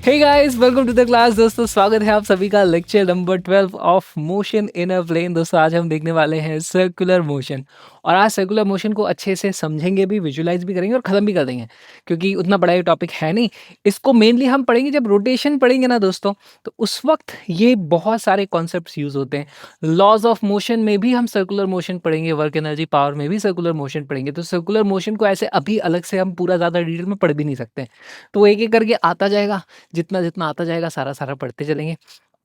Hey guys, welcome to the class. दोस्तों स्वागत है आप सभी का lecture number 12 of motion in a plane. दोस्तों आज हम देखने वाले हैं सर्कुलर मोशन, और आज सर्कुलर मोशन को अच्छे से समझेंगे भी, विजुलाइज भी करेंगे और ख़त्म भी कर देंगे, क्योंकि उतना बड़ा ये टॉपिक है नहीं। इसको मेनली हम पढ़ेंगे जब रोटेशन पढ़ेंगे ना दोस्तों, तो उस वक्त ये बहुत सारे कॉन्सेप्ट्स यूज़ होते हैं। लॉज ऑफ मोशन में भी हम सर्कुलर मोशन पढ़ेंगे, वर्क एनर्जी पावर में भी सर्कुलर मोशन पढ़ेंगे। तो सर्कुलर मोशन को ऐसे अभी अलग से हम पूरा ज़्यादा डिटेल में पढ़ भी नहीं सकते, तो एक एक करके आता जाएगा। जितना जितना आता जाएगा सारा सारा पढ़ते चलेंगे।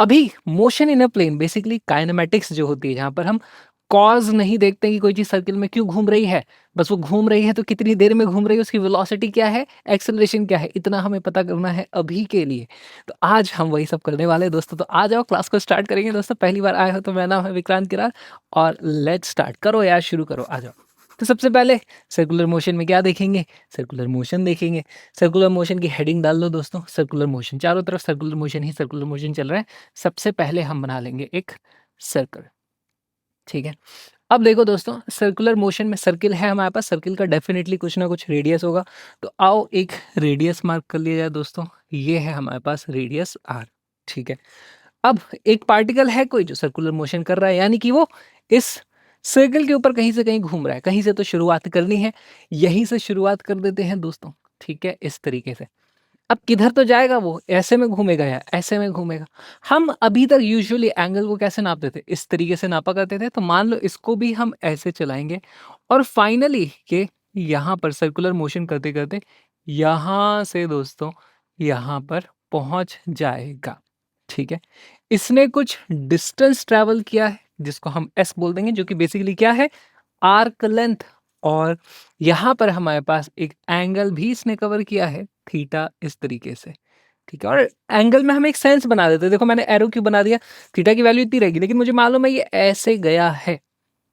अभी motion in a plane basically kinematics जो होती है, जहाँ पर हम कॉज नहीं देखते कि कोई चीज़ सर्किल में क्यों घूम रही है, बस वो घूम रही है तो कितनी देर में घूम रही है, उसकी वेलोसिटी क्या है, एक्सेलरेशन क्या है, इतना हमें पता करना है अभी के लिए। तो आज हम वही सब करने वाले हैं दोस्तों। तो आ जाओ, क्लास को स्टार्ट करेंगे दोस्तों। पहली बार आए हो तो मेरा नाम है विक्रांत किरार, और लेट्स स्टार्ट। करो यार, शुरू करो, आ जाओ। तो सबसे पहले सर्कुलर मोशन में क्या देखेंगे, सर्कुलर मोशन देखेंगे। सर्कुलर मोशन की हेडिंग डाल लो दोस्तों, सर्कुलर मोशन। चारों तरफ सर्कुलर मोशन ही सर्कुलर मोशन चल रहा है। सबसे पहले हम बना लेंगे एक सर्कल, ठीक है। अब देखो दोस्तों, सर्कुलर मोशन में सर्किल है हमारे पास, सर्किल का डेफिनेटली कुछ ना कुछ रेडियस होगा। तो आओ एक रेडियस मार्क कर लिया जाए दोस्तों। ये है हमारे पास रेडियस आर, ठीक है। अब एक पार्टिकल है कोई जो सर्कुलर मोशन कर रहा है, यानी कि वो इस सर्कल के ऊपर कहीं से कहीं घूम रहा है। कहीं से तो शुरुआत करनी है, यहीं से शुरुआत कर देते हैं दोस्तों, ठीक है, इस तरीके से। अब किधर तो जाएगा वो, ऐसे में घूमेगा या ऐसे में घूमेगा। हम अभी तक यूजुअली एंगल को कैसे नापते थे, इस तरीके से नापा करते थे। तो मान लो इसको भी हम ऐसे चलाएंगे, और फाइनली ये यहाँ पर सर्कुलर मोशन करते करते यहाँ से दोस्तों यहाँ पर पहुँच जाएगा, ठीक है। इसने कुछ डिस्टेंस ट्रैवल किया है, जिसको हम एस बोल देंगे, जो कि बेसिकली क्या है, आर्क लेंथ। और यहाँ पर हमारे पास एक एंगल भी इसने कवर किया है, थीटा, इस तरीके से, ठीक है। और एंगल में हम एक सेंस बना देते हैं। देखो मैंने एरो क्यों बना दिया, थीटा की वैल्यू इतनी रहेगी, लेकिन मुझे मालूम है ये ऐसे गया है,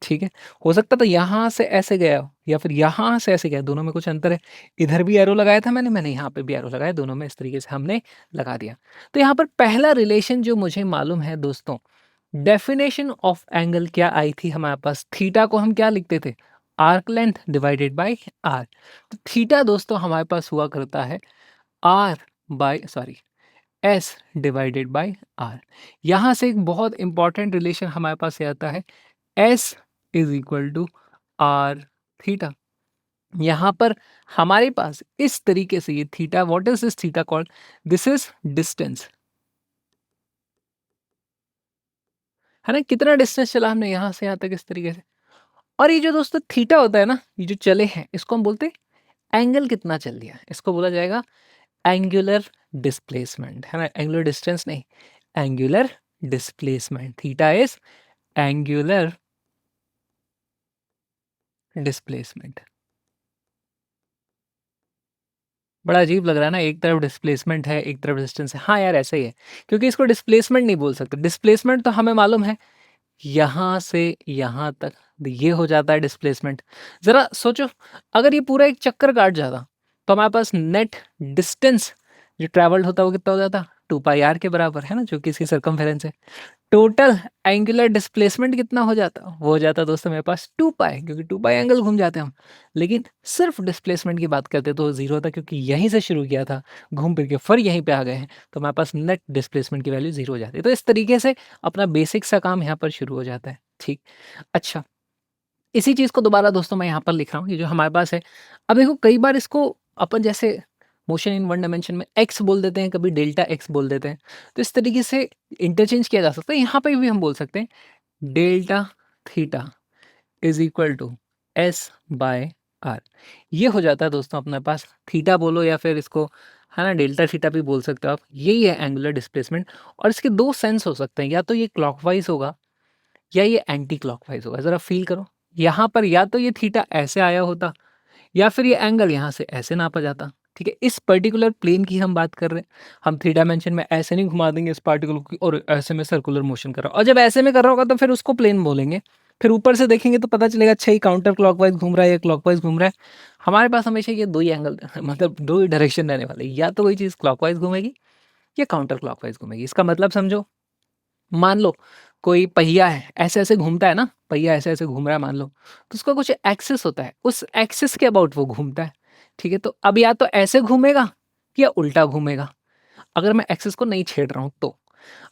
ठीक है। हो सकता था यहाँ से ऐसे गया हो, या फिर यहाँ से ऐसे गया, दोनों में कुछ अंतर है। इधर भी एरो लगाया था मैंने मैंने यहाँ पे भी एरो लगाया, दोनों में इस तरीके से हमने लगा दिया। तो यहाँ पर पहला रिलेशन जो मुझे मालूम है दोस्तों, डेफिनेशन ऑफ एंगल क्या आई थी हमारे पास, थीटा को हम क्या लिखते थे, arc length divided by r. तो थीटा दोस्तों हमारे पास हुआ करता है r by sorry s divided by r. यहाँ से एक बहुत इंपॉर्टेंट रिलेशन हमारे पास ये आता है, s is equal to r theta. यहाँ पर हमारे पास इस तरीके से ये theta, what is this theta called, this is distance, है ना। कितना डिस्टेंस चला हमने यहाँ से यहाँ तक, इस तरीके से। और ये जो दोस्तों थीटा होता है ना, ये जो चले हैं, इसको हम बोलते हैं एंगल कितना चल दिया, इसको बोला जाएगा एंगुलर डिस्प्लेसमेंट, है ना। एंगुलर डिस्टेंस नहीं, angular displacement. Theta is angular displacement. बड़ा अजीब लग रहा है ना, एक तरफ डिस्प्लेसमेंट है एक तरफ डिस्टेंस है। हाँ यार ऐसा ही है, क्योंकि इसको डिस्प्लेसमेंट नहीं बोल सकते। डिस्प्लेसमेंट तो हमें मालूम है, यहाँ से यहाँ तक ये हो जाता है डिस्प्लेसमेंट। ज़रा सोचो, अगर ये पूरा एक चक्कर काट जाता, तो हमारे पास नेट डिस्टेंस जो ट्रैवल्ड होता वो कितना हो जाता, 2πr के बराबर, है ना, जो कि इसकी सर्कमफेरेंस है। टोटल एंगुलर डिस्प्लेसमेंट कितना हो जाता, वो हो जाता दोस्तों मेरे पास 2π, क्योंकि 2π एंगल घूम जाते हैं हम। लेकिन सिर्फ डिस्प्लेसमेंट की बात करते तो जीरो था, क्योंकि यहीं से शुरू किया था, घूम फिर के फिर यहीं पे आ गए हैं, तो हमारे पास नेट डिस्प्लेसमेंट की वैल्यू जीरो हो जाती है। तो इस तरीके से अपना बेसिक सा काम यहाँ पर शुरू हो जाता है, ठीक। अच्छा, इसी चीज़ को दोबारा दोस्तों मैं यहाँ पर लिख रहा हूँ, ये जो हमारे पास है। अब देखो कई बार इसको अपन जैसे मोशन इन वन डायमेंशन में एक्स बोल देते हैं, कभी डेल्टा एक्स बोल देते हैं, तो इस तरीके से इंटरचेंज किया जा सकता है। यहाँ पे भी हम बोल सकते हैं delta theta is equal to s by r. ये हो जाता है दोस्तों अपने पास, थीटा बोलो या फिर इसको, है ना, डेल्टा थीटा भी बोल सकते हो आप। यही है एंगुलर डिस्प्लेसमेंट। और इसके दो सेंस हो सकते हैं, या तो ये क्लॉकवाइज होगा या ये एंटी क्लॉकवाइज होगा। ज़रा फील करो, यहाँ पर या तो ये थीटा ऐसे आया होता, या फिर ये एंगल यहाँ से ऐसे नापा जाता, ठीक है। इस पर्टिकुलर प्लेन की हम बात कर रहे हैं, हम थ्री डायमेंशन में ऐसे नहीं घुमा देंगे इस पार्टिकल को और ऐसे में सर्कुलर मोशन कर रहा हो। और जब ऐसे में कर रहा होगा तो फिर उसको प्लेन बोलेंगे। फिर ऊपर से देखेंगे तो पता चलेगा अच्छा ये काउंटर क्लॉकवाइज घूम रहा है या क्लॉकवाइज घूम रहा है। हमारे पास हमेशा ये दो ही एंगल मतलब दो ही डायरेक्शन रहने वाले, या तो कोई चीज़ क्लॉकवाइज घूमेगी या काउंटर क्लॉकवाइज घूमेगी। इसका मतलब समझो, मान लो कोई पहिया है, ऐसे ऐसे घूमता है ना, पहिया ऐसे ऐसे घूम रहा है मान लो, तो उसका कुछ एक्सिस होता है, उस एक्सिस के अबाउट वो घूमता है, ठीक है। तो अब या तो ऐसे घूमेगा या उल्टा घूमेगा। अगर मैं एक्सिस को नहीं छेड़ रहा हूँ तो।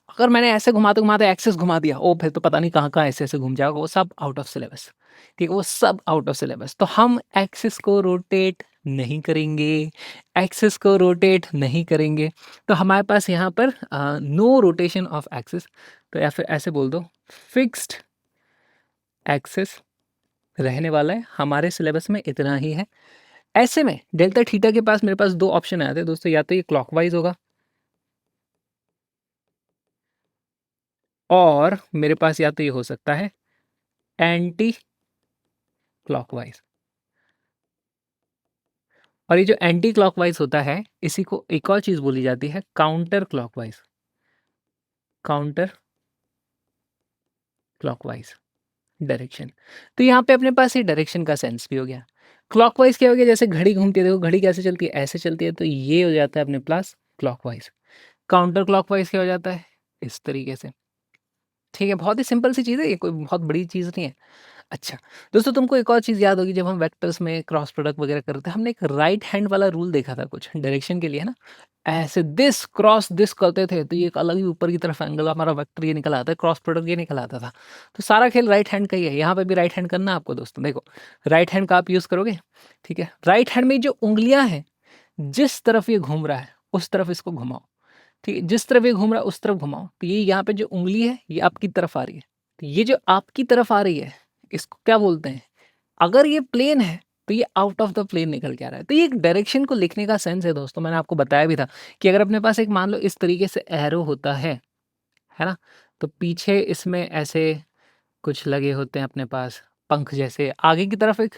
अगर मैंने ऐसे घुमाते-घुमाते एक्सिस घुमा दिया, ओह! फिर तो पता नहीं कहाँ-कहाँ ऐसे-ऐसे घूम जाएगा, वो सब आउट ऑफ सिलेबस। ठीक है? वो सब आउट ऑफ सिलेबस। तो हम एक्सिस को रोटेट नहीं करेंगे, एक्सिस को रोटेट नहीं करेंगे। तो हमारे पास यहाँ पर नो रोटेशन ऑफ एक्सिस, तो या फिर ऐसे बोल दो, फिक्स्ड एक्सिस रहने वाला है, हमारे सिलेबस में इतना ही है। ऐसे में डेल्टा थीटा के पास मेरे पास 2 ऑप्शन आते हैं दोस्तों, या तो ये क्लॉकवाइज़ होगा और मेरे पास या तो ये हो सकता है एंटी क्लॉकवाइज़। और ये जो एंटी क्लॉकवाइज़ होता है, इसी को एक और चीज़ बोली जाती है counter clockwise, counter clockwise direction. तो यहाँ पे अपने पास ये डायरेक्शन का सेंस भी हो गया। क्लॉकवाइज़ क्या हो गया, जैसे घड़ी घूमती है, देखो घड़ी कैसे चलती है, ऐसे चलती है, तो ये हो जाता है अपने पास क्लॉकवाइज़। काउंटर क्लॉकवाइज़ क्या हो जाता है, इस तरीके से। ठीक है, बहुत ही सिंपल सी चीज़ है ये, कोई बहुत बड़ी चीज़ नहीं है। अच्छा, दोस्तों तुमको एक और चीज़ याद होगी, जब हम वेक्टर्स में क्रॉस प्रोडक्ट वगैरह करते हैं, हमने एक राइट हैंड वाला रूल देखा था कुछ डायरेक्शन के लिए, है ना? ऐसे दिस क्रॉस दिस करते थे, तो ये एक अलग ही ऊपर की तरफ एंगल हमारा वेक्टर ये निकल आता है, क्रॉस प्रोडक्ट ये निकल आता था। तो सारा खेल राइट हैंड का ही है, यहाँ पे भी राइट हैंड करना है आपको दोस्तों। देखो, राइट हैंड का आप यूज़ करोगे, ठीक है? राइट हैंड में जो उँगलियाँ हैं, जिस तरफ ये घूम रहा है, उस तरफ इसको घुमाओ, ठीक है? जिस तरफ ये घूम रहा है, उस तरफ घुमाओ। तो ये यहाँ पे जो उँगली है, ये आपकी तरफ आ रही है। तो ये जो आपकी तरफ आ रही है, इसको क्या बोलते हैं? अगर ये प्लेन है, तो ये आउट ऑफ द प्लेन निकल के आ रहा है। तो ये एक डायरेक्शन को लिखने का सेंस है दोस्तों, मैंने आपको बताया भी था कि अगर अपने पास एक मान लो इस तरीके से एरो होता है ना? तो पीछे इसमें ऐसे कुछ लगे होते हैं अपने पास पंख जैसे, आगे की तरफ एक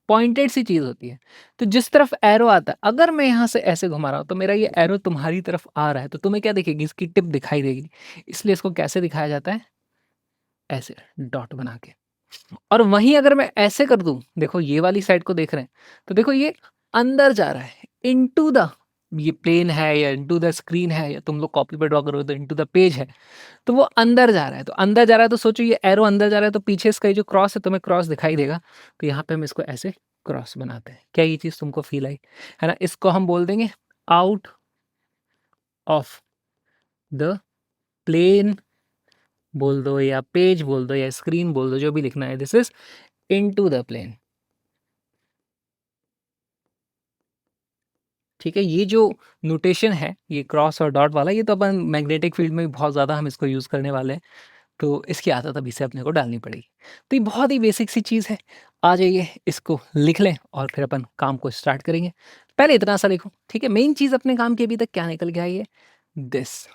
पॉइंटेड सी चीज़ होती है। तो जिस तरफ एरो आता है, अगर मैं यहाँ से ऐसे घुमा रहा हूँ, तो मेरा ये एरो तुम्हारी तरफ आ रहा है, तो तुम्हें क्या दिखेगी? इसकी टिप दिखाई देगी। इसलिए इसको कैसे दिखाया जाता है? ऐसे डॉट बना के। और वहीं अगर मैं ऐसे कर दूँ, देखो ये वाली साइड को देख रहे हैं, तो देखो ये अंदर जा रहा है, इनटू द, ये प्लेन है या इनटू द स्क्रीन है, या तुम लोग कॉपी पे ड्रॉ करोगे तो इनटू द पेज है, तो वो अंदर जा रहा है। तो अंदर जा रहा है, तो सोचो ये एरो अंदर जा रहा है, तो पीछे इसका ये जो क्रॉस है, तुम्हें क्रॉस दिखाई देगा। तो यहाँ पे हम इसको ऐसे क्रॉस बनाते हैं। क्या ये चीज़ तुमको फ़ील आई? है ना? इसको हम बोल देंगे आउट ऑफ द प्लेन बोल दो, या पेज बोल दो, या स्क्रीन बोल दो, जो भी लिखना है। This is into the plane. ठीक है, ये जो नोटेशन है, ये क्रॉस और डॉट वाला, ये तो अपन मैग्नेटिक फील्ड में भी बहुत ज़्यादा हम इसको यूज़ करने वाले हैं, तो इसकी आदत अभी से अपने को डालनी पड़ेगी। तो ये बहुत ही बेसिक सी चीज़ है। आ जाइए, इसको लिख लें और फिर अपन काम को स्टार्ट करेंगे। पहले इतना सा लिखो, ठीक है? मेन चीज़ अपने काम की अभी तक क्या निकल के आई है? This,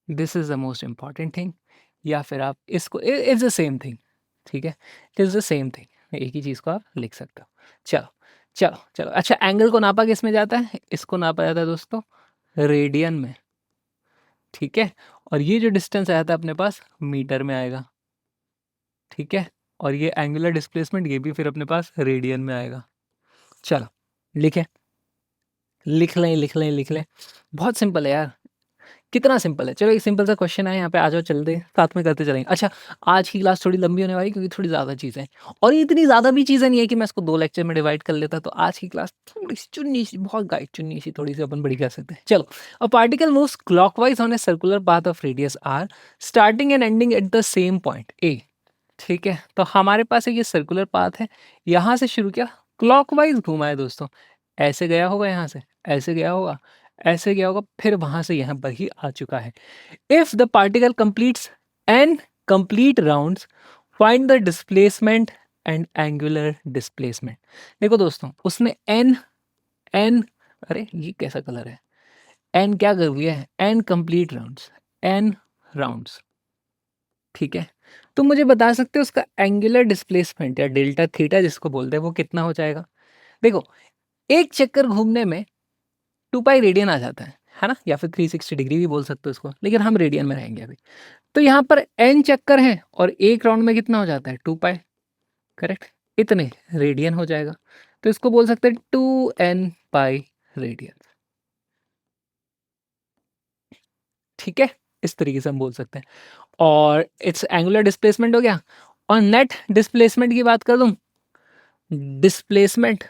this is the most important thing, या फिर आप इसको इट्स द सेम थिंग, ठीक है? It is the same thing, एक ही चीज़ को आप लिख सकते हो। चलो, चलो, चलो। अच्छा, एंगल को नापा किसमें जाता है? इसको नापा जाता है दोस्तों रेडियन में, ठीक है? और ये जो डिस्टेंस आया था अपने पास मीटर में आएगा, ठीक है? और ये एंगुलर डिस्प्लेसमेंट, ये भी फिर अपने पास रेडियन में आएगा। चलो, लिखें, लिख लें, लिख लें, लिख लें। बहुत सिंपल है यार, कितना सिंपल है। चलो एक सिंपल सा क्वेश्चन है यहाँ पे, आ जाओ चलते हैं, साथ में करते चलेंगे। अच्छा, आज की क्लास थोड़ी लंबी होने वाली है, क्योंकि थोड़ी ज़्यादा चीज़ें हैं, और ये इतनी ज़्यादा भी चीज़ें नहीं है कि मैं इसको 2 लेक्चर में डिवाइड कर लेता, तो आज की क्लास थोड़ी-सी चुन्नी-सी, बहुत गाइड चुन्नी-सी, थोड़ी-सी अपन बड़ी कर सकते हैं। चलो, a particle moves clockwise on a circular path of radius r starting and ending at the same point a। ठीक है, तो हमारे पास एक ये सर्कुलर पाथ है, यहाँ से शुरू किया, क्लॉकवाइज़ घूमा है दोस्तों, ऐसे गया होगा यहाँ से, ऐसे गया होगा, ऐसे गया होगा, फिर वहाँ से यहाँ पर ही आ चुका है। If the particle completes n complete rounds, find the displacement and angular displacement। देखो दोस्तों, उसने n, अरे ये कैसा कलर है, n क्या कर दिया है, n complete rounds, n rounds, ठीक है? तो मुझे बता सकते हो उसका एंगुलर डिस्प्लेसमेंट या डेल्टा थीटा जिसको बोलते हैं, वो कितना हो जाएगा? देखो, एक चक्कर घूमने में 2 पाई रेडियन आ जाता है ना? या फिर 360 डिग्री भी बोल सकते हो इसको, लेकिन हम रेडियन में रहेंगे अभी। तो यहाँ पर n चक्कर हैं और एक राउंड में कितना हो जाता है? 2 पाई, करेक्ट? इतने रेडियन हो जाएगा। तो इसको बोल सकते हैं 2n पाई रेडियन, ठीक है? इस तरीके से हम बोल सकते हैं। और इट्स एंगुलर डिस्प्लेसमेंट हो गया। और नेट डिस्प्लेसमेंट की बात कर दूं, डिस्प्लेसमेंट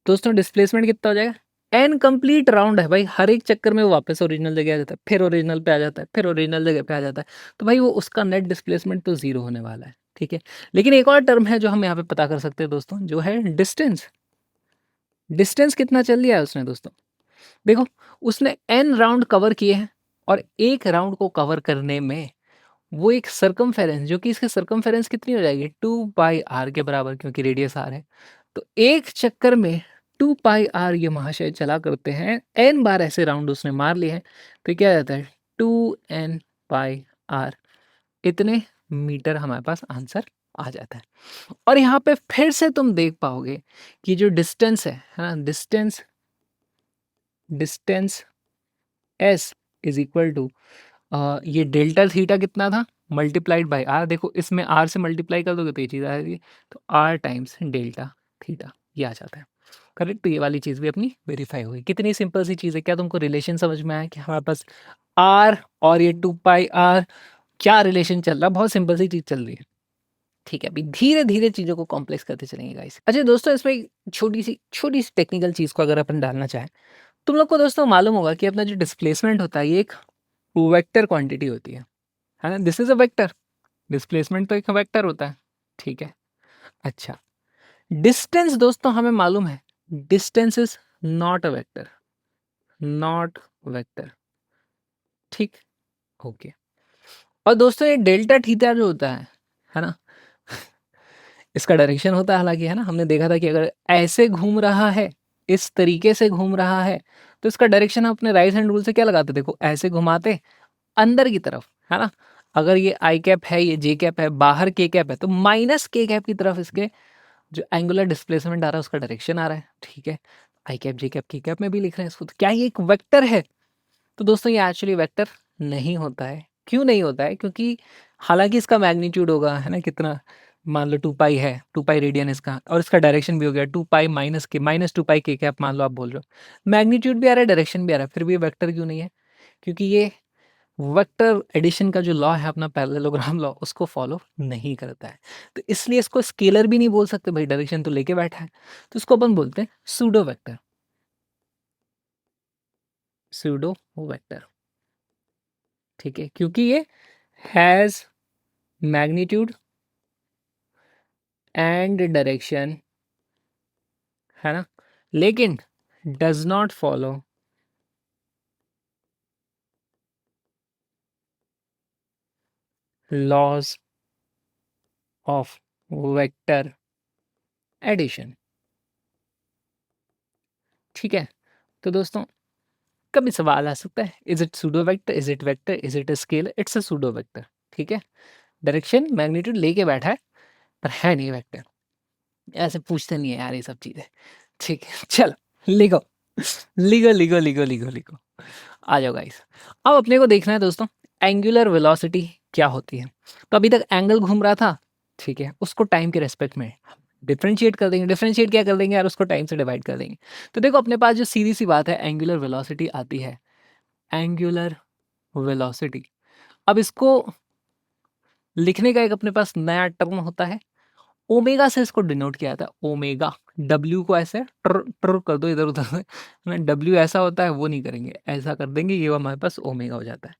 दोस्तों डिस्प्लेसमेंट कितना हो जाएगा, एन कंप्लीट राउंड है भाई, हर एक चक्कर में वो वापस ओरिजिनल जगह आ जाता है, फिर ओरिजिनल पे आ जाता है, फिर ओरिजिनल जगह पे आ जाता है। तो भाई वो उसका नेट डिस्प्लेसमेंट तो जीरो होने वाला है, ठीक है। लेकिन एक और टर्म है जो हम यहाँ पे पता कर सकते हैं दोस्तों, जो है डिस्टेंस। डिस्टेंस कितना चल लिया है उसने दोस्तों, देखो उसने एन राउंड कवर किए हैं, और एक राउंड को कवर करने में वो एक सरकमफेरेंस, जो कि इसके सरकमफेरेंस कितनी हो जाएगी, 2 पाई आर के बराबर, क्योंकि रेडियस आर है। तो एक चक्कर में 2 पाई आर ये महाशय चला करते हैं, एन बार ऐसे राउंड उसने मार लिए हैं, तो क्या जाता है 2 n पाई आर, इतने मीटर हमारे पास आंसर आ जाता है। और यहाँ पे फिर से तुम देख पाओगे कि जो डिस्टेंस है ना, distance distance s is equal to ये डेल्टा थीटा कितना था, मल्टीप्लाइड बाय आर। देखो इसमें आर से मल्टीप्लाई कर दोगे तो ये चीज़ आ जाएगी, तो आर टाइम्स डेल्टा थीटा ये आ जाता है, करेक्ट। तो ये वाली चीज़ भी अपनी वेरीफाई हुई। कितनी सिंपल सी चीज़ है, क्या तुमको रिलेशन समझ में आया कि हमारे पास आर और ये 2 पाई आर क्या रिलेशन चल रहा है, बहुत सिंपल सी चीज़ चल रही है, ठीक है। अभी धीरे धीरे चीज़ों को कॉम्प्लेक्स करते चलेंगे गाइस। अच्छा दोस्तों, इसमें एक छोटी सी टेक्निकल चीज़ को अगर अपन डालना चाहें, तुम लोग को दोस्तों मालूम होगा कि अपना जो डिस्प्लेसमेंट होता है ये एक वेक्टर क्वांटिटी होती है ना, this is a vector. Displacement तो एक वेक्टर होता है, ठीक है। अच्छा, डिस्टेंस दोस्तों हमें मालूम है, distance is not a vector, not vector, ठीक, ओके। और दोस्तों ये डेल्टा थीटा जो होता है ना, इसका डायरेक्शन होता है हालांकि, है ना, हमने देखा था कि अगर ऐसे घूम रहा है, इस तरीके से घूम रहा है, तो इसका डायरेक्शन हम अपने राइट हैंड रूल से क्या लगाते, देखो ऐसे घुमाते अंदर की तरफ, है ना। अगर ये आई कैप है, ये जे कैप है, बाहर के कैप है, तो माइनस के कैप की तरफ इसके जो एंगुलर डिस्प्लेसमेंट आ रहा है उसका डायरेक्शन आ रहा है, ठीक है। आई कैप जे कैप के कैप में भी लिख रहे हैं इसको, तो क्या ये एक वेक्टर है, तो दोस्तों ये एक्चुअली वेक्टर नहीं होता है। क्यों नहीं होता है, क्योंकि हालांकि इसका मैग्नीट्यूड होगा, है ना, कितना, मान लो 2 पाई है, 2 पाई रेडियन इसका, और इसका डायरेक्शन भी हो गया 2 पाई माइनस के, माइनस 2 पाई के कैप मान लो आप बोल रहे हो, मैग्नीट्यूड भी आ रहा है, डायरेक्शन भी आ रहा है, फिर भी ये वेक्टर क्यों नहीं है, क्योंकि ये वेक्टर एडिशन का जो लॉ है अपना, पैरेललोग्राम लॉ, उसको फॉलो नहीं करता है। तो इसलिए इसको स्केलर भी नहीं बोल सकते भाई, डायरेक्शन तो लेके बैठा है, तो इसको अपन बोलते हैं सूडो वेक्टर, सूडो वेक्टर, ठीक है, क्योंकि ये हैज मैग्नीट्यूड एंड डायरेक्शन, है ना, लेकिन does not follow laws of vector addition, ठीक है। तो दोस्तों कभी सवाल आ सकता है, is it pseudo vector, is it vector, is it scalar, it's a pseudo vector, ठीक है। डायरेक्शन मैग्नीट्यूड लेके बैठा है, पर है नहीं वेक्टर। ऐसे पूछते नहीं है यार ये सब चीजें, ठीक है। चलो लिखो, लिखो लिखो लिखो लिखो लिखो, आ जाओ गाइस। अब अपने को देखना है दोस्तों एंगुलर वेलोसिटी क्या होती है। तो अभी तक एंगल घूम रहा था, ठीक है, उसको टाइम के रेस्पेक्ट में डिफरेंशिएट कर देंगे। डिफरेंशिएट क्या कर देंगे यार, उसको टाइम से डिवाइड कर देंगे। तो देखो अपने पास जो सीधी सी बात है, एंगुलर वेलोसिटी आती है, एंगुलर वेलोसिटी। अब इसको लिखने का एक अपने पास नया टर्म होता है, ओमेगा से इसको डिनोट किया जाता है, ओमेगा। डब्ल्यू को ऐसे ट्र ट्र कर दो इधर उधर से, ना डब्ल्यू ऐसा होता है वो नहीं करेंगे, ऐसा कर देंगे, ये हमारे पास ओमेगा हो जाता है।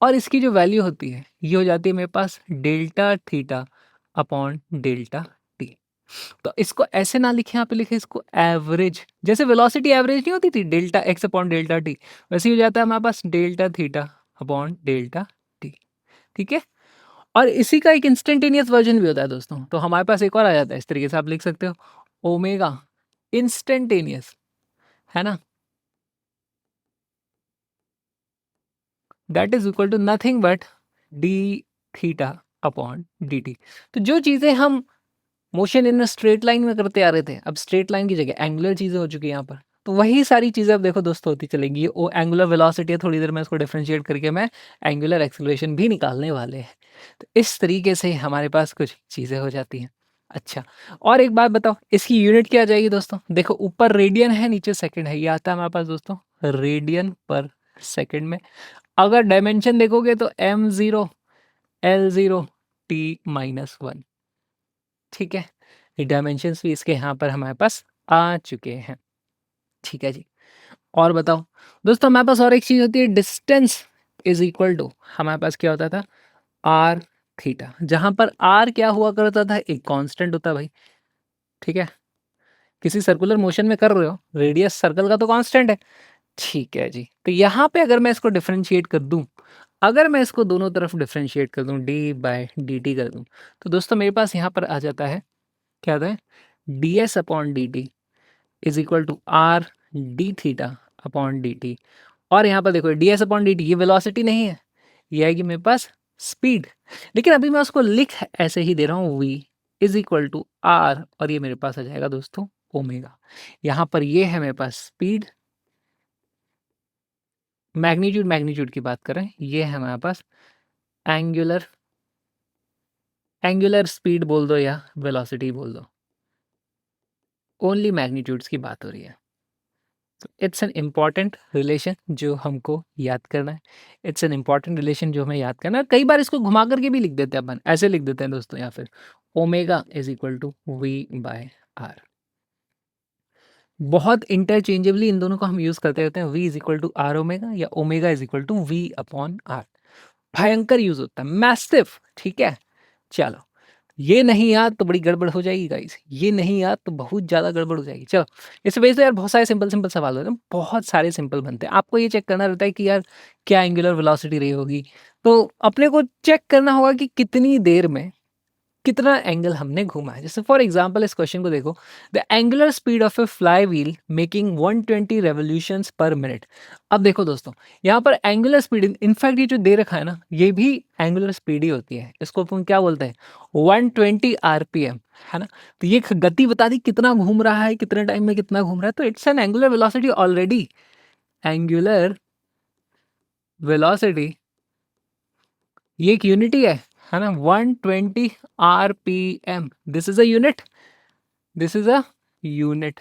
और इसकी जो वैल्यू होती है ये हो जाती है मेरे पास delta theta upon delta t. तो इसको ऐसे ना लिखे, यहाँ पे लिखे इसको एवरेज, जैसे वेलोसिटी एवरेज नहीं होती थी delta x upon delta t, वैसे ही हो जाता है हमारे पास delta theta upon delta t, ठीक है। और इसी का एक इंस्टेंटेनियस वर्जन भी होता है दोस्तों, तो हमारे पास एक और आ जाता है, इस तरीके से आप लिख सकते हो ओमेगा इंस्टेंटेनियस, है ना, that is equal to nothing but d theta upon d t. तो जो चीज़ें हम मोशन इन स्ट्रेट लाइन में करते आ रहे थे, अब स्ट्रेट लाइन की जगह एंगुलर चीज़ें हो चुकी है यहाँ पर, तो वही सारी चीज़ें अब देखो दोस्तों होती चलेंगी। ये वो एंगुलर वेलोसिटी है, थोड़ी देर में इसको डिफरेंशिएट करके मैं एंगुलर एक्सेलरेशन भी निकालने वाले हैं। तो इस तरीके से हमारे पास कुछ चीज़ें हो जाती हैं। अच्छा, और एक बात बताओ, इसकी यूनिट क्या आ जाएगी दोस्तों, देखो ऊपर रेडियन है, नीचे सेकंड है, ये आता है हमारे पास दोस्तों रेडियन पर सेकंड में। अगर डायमेंशन देखोगे तो m0 l0 t-1, ठीक है। ये डायमेंशंस भी इसके यहाँ पर हमारे पास आ चुके हैं। ठीक है जी। और बताओ दोस्तों, हमारे पास और एक चीज़ होती है, डिस्टेंस इज़ इक्वल टू, हमारे पास क्या होता था, आर थीटा, जहाँ पर आर क्या हुआ करता था, एक कांस्टेंट होता भाई। ठीक है, किसी सर्कुलर मोशन में कर रहे हो, रेडियस सर्कल का तो कांस्टेंट है। ठीक है जी, तो यहाँ पे अगर मैं इसको डिफरेंशिएट कर दूं, अगर मैं इसको दोनों तरफ डिफरेंशिएट कर दूं, डी बाय डी टी कर दूं, तो दोस्तों मेरे पास यहाँ पर आ जाता है, क्या आता है, d s upon d t is equal to r d theta upon d t. और यहाँ पर देखो d s upon d t, ये वेलोसिटी नहीं है, ये आएगी मेरे पास स्पीड। लेकिन अभी मैं उसको लिख ऐसे ही दे रहा हूँ, v is equal to r, और ये मेरे पास आ जाएगा दोस्तों ओमेगा। यहाँ पर ये है मेरे पास स्पीड, मैग्नीट्यूड, मैग्नीट्यूड की बात करें, ये है हमारे पास एंगुलर, एंगुलर स्पीड बोल दो या वेलोसिटी बोल दो, ओनली मैग्नीट्यूड्स की बात हो रही है। तो इट्स एन इम्पॉर्टेंट रिलेशन जो हमको याद करना है, इट्स एन इम्पॉर्टेंट रिलेशन जो हमें याद करना है। कई बार इसको घुमा करके भी लिख देते हैं अपन, ऐसे लिख देते हैं दोस्तों, या फिर omega is equal to v by r. बहुत इंटरचेंजेबली इन दोनों को हम यूज करते रहते हैं, v is equal to r omega या omega is equal to v upon r. भयंकर यूज होता है, मैसिव। ठीक है, चलो ये नहीं याद तो बड़ी गड़बड़ हो जाएगी गाइस, ये नहीं याद तो बहुत ज़्यादा गड़बड़ हो जाएगी। चलो, इस वजह से यार बहुत सारे सिंपल सिंपल सवाल होते हैं, बहुत सारे सिंपल बनते हैं। आपको ये चेक करना रहता है कि यार क्या एंगुलर वेलोसिटी रही होगी, तो अपने को चेक करना होगा कि कितनी देर में कितना एंगल हमने घूमा है। जैसे फॉर एग्जांपल इस क्वेश्चन को देखो, the angular speed of A fly wheel making 120 revolutions पर मिनट। अब देखो दोस्तों, यहाँ पर एंगुलर स्पीड, इनफैक्ट ये जो दे रखा है ना, ये भी एंगुलर स्पीड ही होती है, इसको अपन क्या बोलते हैं, 120 आरपीएम, है ना। तो ये गति बता दी कितना घूम रहा है, कितने टाइम में कितना घूम रहा है, तो it's an angular velocity already. Angular velocity ये एक यूनिटी है ना, 120 RPM, this is a unit, this is a unit.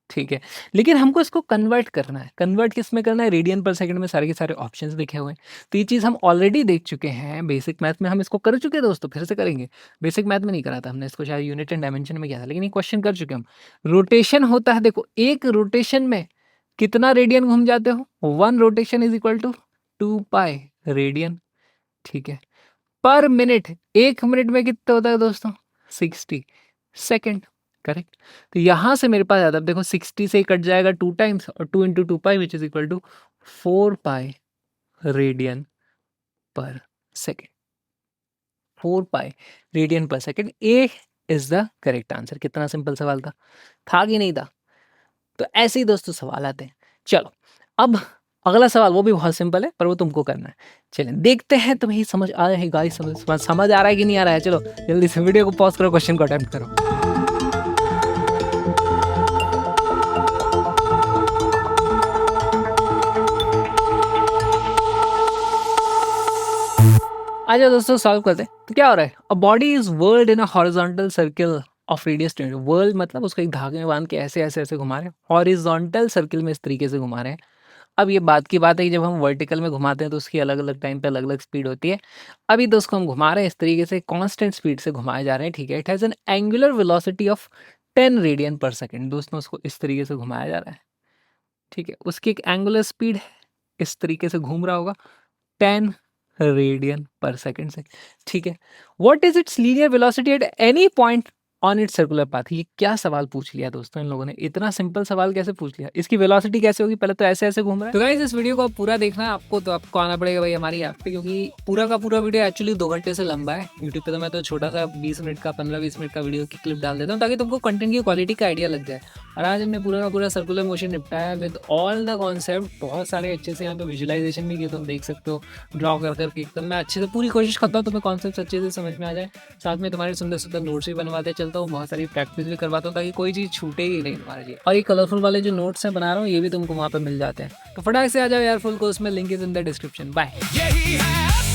ठीक है, लेकिन हमको इसको कन्वर्ट करना है। कन्वर्ट किस में करना है, रेडियन पर सेकंड में सारे के सारे ऑप्शंस लिखे हुए हैं। तो ये चीज़ हम ऑलरेडी देख चुके हैं, बेसिक मैथ में हम इसको कर चुके हैं दोस्तों, फिर से करेंगे। बेसिक मैथ में नहीं करा था हमने इसको, शायद यूनिट एंड डायमेंशन में किया था, लेकिन ये क्वेश्चन कर चुके हम। रोटेशन होता है, देखो एक रोटेशन में कितना रेडियन घूम जाते हो, 1 rotation is equal to 2 pi radian. ठीक है, पर मिनट, 1 मिनट में कितना होता है दोस्तों, 60 सेकेंड। करेक्ट, तो यहाँ से मेरे पास आता है, देखो 60 से ही कट जाएगा 2 टाइम्स, और 2 into 2 pi which is equal to 4 pi radian per second. 4 pi radian per second, A is the correct answer. कितना सिंपल सवाल था कि नहीं था। तो ऐसे ही दोस्तों सवाल आते हैं। चलो अब अगला सवाल, वो भी बहुत सिंपल है, पर वो तुमको करना है। चलें देखते हैं तुम्हें समझ आ रहा है गाइस, समझ आ रहा है कि नहीं आ रहा है। चलो जल्दी से वीडियो को पॉज करो, क्वेश्चन को अटेम्प्ट करो। आजा दोस्तों सॉल्व करते हैं। तो क्या हो रहा है, a body is world in a horizontal circle of radius 20। World मतलब उसको एक धागे में बांध के ऐसे ऐसे ऐसे घुमा रहे हैं, हॉरिजॉन्टल सर्किल में इस तरीके से घुमा रहे हैं। अब ये बात की बात है कि जब हम वर्टिकल में घुमाते हैं तो उसकी अलग अलग टाइम पे अलग अलग स्पीड होती है। अभी तो उसको हम घुमा रहे हैं इस तरीके से, कांस्टेंट स्पीड से घुमाए जा रहे हैं। ठीक है, it has an angular velocity of 10 radian per second. दोस्तों उसको इस तरीके से घुमाया जा रहा है। ठीक है, उसकी एक एंगुलर स्पीड है, इस तरीके से घूम रहा होगा 10 रेडियन पर सेकेंड से। ठीक है, what is it's linear velocity at any point on it's circular path. ये क्या सवाल पूछ लिया दोस्तों इन लोगों ने, इतना सिंपल सवाल कैसे पूछ लिया। इसकी वेलोसिटी कैसे होगी, पहले तो ऐसे ऐसे घूम रहा है। तो गाइस इस वीडियो को आप पूरा देखना है आपको, तो आपको आना पड़ेगा भाई हमारी ऐप पे, क्योंकि पूरा का पूरा वीडियो एक्चुअली 2 घंटे से लंबा है। यूट्यूब पे तो मैं तो छोटा सा 20 मिनट का 15-20 मिनट का वीडियो की क्लिप डाल देता हूँ, ताकि तुमको कंटेंट की क्वालिटी का आइडिया लग जाए। और आज हमने पूरा का पूरा सर्कुलर मोशन निपटाया विद ऑल द कॉन्सेप्ट, बहुत सारे अच्छे से यहाँ पे विजुअलाइजेशन भी किए, तुम देख सकते हो ड्रॉ कर करके एकदम। मैं अच्छे से पूरी कोशिश करता हूँ तुम्हें कॉन्सेप्ट अच्छे से समझ में आ जाए, साथ में तुम्हारे सुंदर सुंदर नोट्स भी बनवाते चलता हूँ, बहुत सारी प्रैक्टिस भी करवाता हूँ, ताकि कोई चीज़ छूटे ही नहीं तुम्हारे लिए। और ये कलरफुल वाले जो नोट्स हैं बना रहा हूँ, ये भी तुमको वहाँ पे मिल जाते हैं। तो फटाक से आ जाओ यार फुल कोर्स में, link is in the description. Bye.